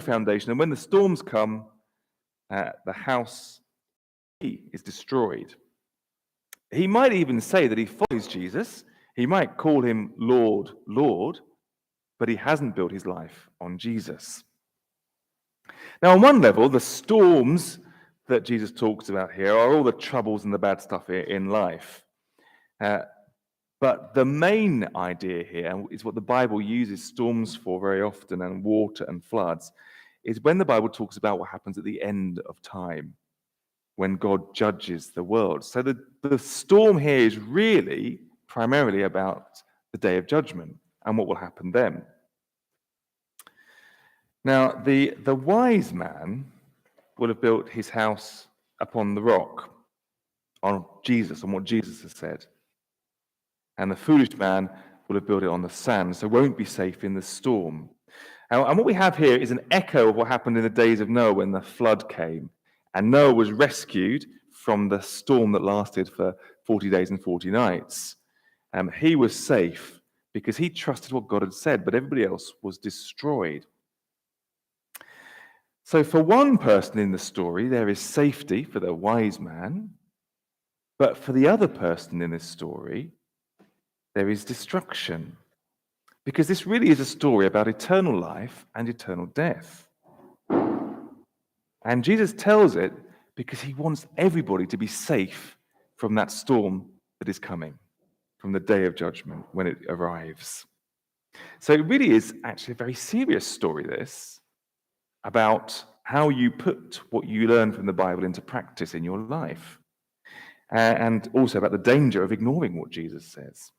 foundation. And when the storms come, the house is destroyed. He might even say that he follows Jesus. He might call him Lord, Lord, but he hasn't built his life on Jesus. Now, on one level, the storms that Jesus talks about here are all the troubles and the bad stuff in life. But the main idea here is what the Bible uses storms for very often, and water and floods, is when the Bible talks about what happens at the end of time, when God judges the world. So the storm here is really primarily about the day of judgment and what will happen then. Now, the wise man will have built his house upon the rock, on Jesus, on what Jesus has said. And the foolish man will have built it on the sand, so won't be safe in the storm. And what we have here is an echo of what happened in the days of Noah when the flood came. And Noah was rescued from the storm that lasted for 40 days and 40 nights. He was safe because he trusted what God had said, but everybody else was destroyed. So for one person in the story, there is safety for the wise man, but for the other person in this story, there is destruction. Because this really is a story about eternal life and eternal death. And Jesus tells it because he wants everybody to be safe from that storm that is coming, from the day of judgment when it arrives. So it really is actually a very serious story, this, about how you put what you learn from the Bible into practice in your life. And also about the danger of ignoring what Jesus says.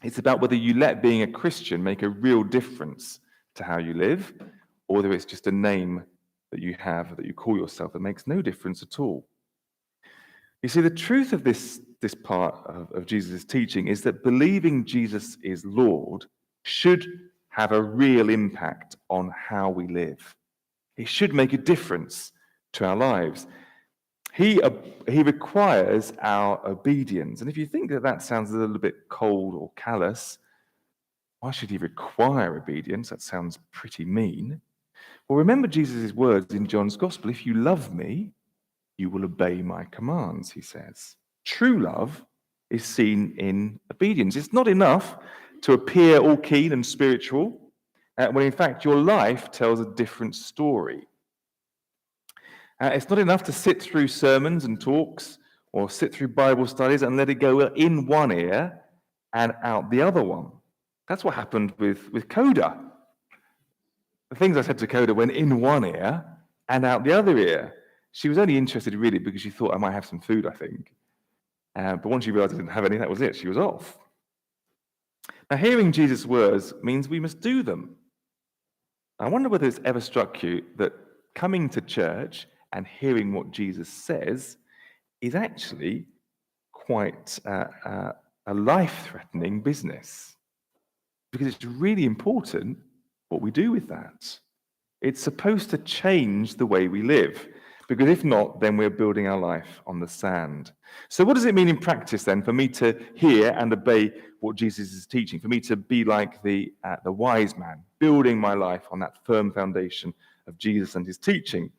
It's about whether you let being a Christian make a real difference to how you live, or whether it's just a name that you have, that you call yourself, that makes no difference at all. You see, the truth of this part of Jesus' teaching is that believing Jesus is Lord should have a real impact on how we live. It should make a difference to our lives. He requires our obedience. And if you think that sounds a little bit cold or callous, why should he require obedience? That sounds pretty mean. Well, remember Jesus' words in John's Gospel. If you love me, you will obey my commands, he says. True love is seen in obedience. It's not enough to appear all keen and spiritual, when in fact your life tells a different story. It's not enough to sit through sermons and talks or sit through Bible studies and let it go in one ear and out the other one. That's what happened with Coda. The things I said to Coda went in one ear and out the other ear. She was only interested really because she thought I might have some food, I think. But once she realized I didn't have any, that was it. She was off. Now, hearing Jesus' words means we must do them. I wonder whether it's ever struck you that coming to church and hearing what Jesus says is actually quite a life-threatening business. Because it's really important what we do with that. It's supposed to change the way we live. Because if not, then we're building our life on the sand. So what does it mean in practice then for me to hear and obey what Jesus is teaching? For me to be like the wise man, building my life on that firm foundation of Jesus and his teaching?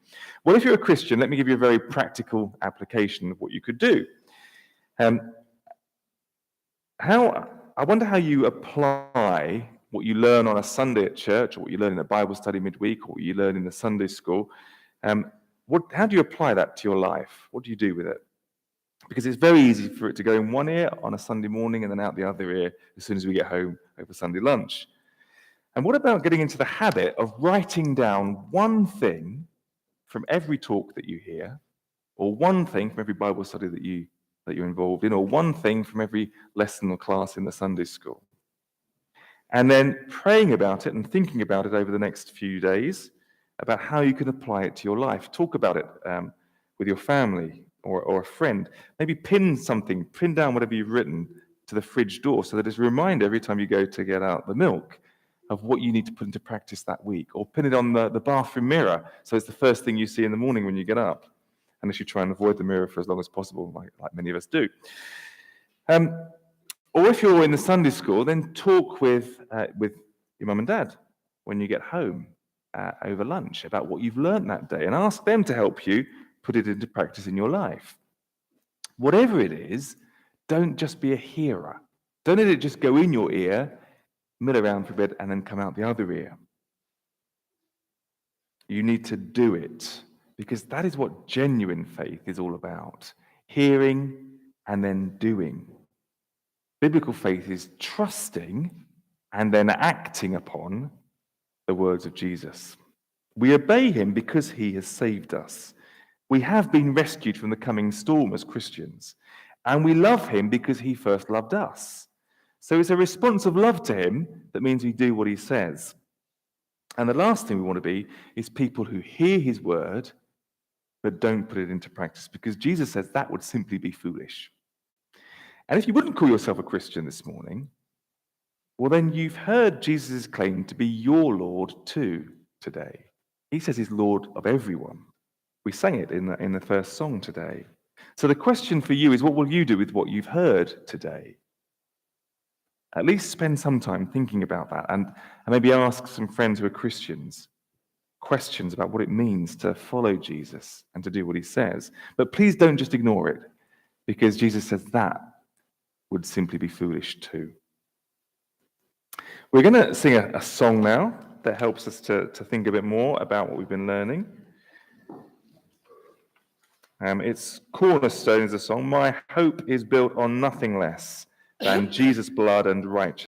Well, if you're a Christian, let me give you a very practical application of what you could do. I wonder how you apply what you learn on a Sunday at church, or what you learn in a Bible study midweek, or what you learn in the Sunday school. How do you apply that to your life? What do you do with it? Because it's very easy for it to go in one ear on a Sunday morning and then out the other ear as soon as we get home over Sunday lunch. And what about getting into the habit of writing down one thing from every talk that you hear, or one thing from every Bible study that you're involved in, or one thing from every lesson or class in the Sunday school? And then praying about it and thinking about it over the next few days about how you can apply it to your life. Talk about it with your family or a friend. Maybe pin down whatever you've written to the fridge door so that it's a reminder every time you go to get out the milk of what you need to put into practice that week. Or pin it on the bathroom mirror so it's the first thing you see in the morning when you get up. Unless you try and avoid the mirror for as long as possible, like many of us do. Or if you're in the Sunday school, then talk with your mum and dad when you get home. over lunch about what you've learned that day and ask them to help you put it into practice in your life. Whatever it is, don't just be a hearer. Don't let it just go in your ear, mill around for a bit, and then come out the other ear. You need to do it, because that is what genuine faith is all about. Hearing and then doing. Biblical faith is trusting and then acting upon the words of Jesus. We obey him because he has saved us. We have been rescued from the coming storm as Christians, and we love him because he first loved us. So it's a response of love to him that means we do what he says. And the last thing we want to be is people who hear his word but don't put it into practice, because Jesus says that would simply be foolish. And if you wouldn't call yourself a Christian this morning, well, then you've heard Jesus' claim to be your Lord too today. He says he's Lord of everyone. We sang it in the first song today. So the question for you is, what will you do with what you've heard today? At least spend some time thinking about that, and maybe ask some friends who are Christians questions about what it means to follow Jesus and to do what he says. But please don't just ignore it, because Jesus says that would simply be foolish too. We're going to sing a song now that helps us to think a bit more about what we've been learning. It's Cornerstone is a song. My hope is built on nothing less than Jesus' blood and righteousness.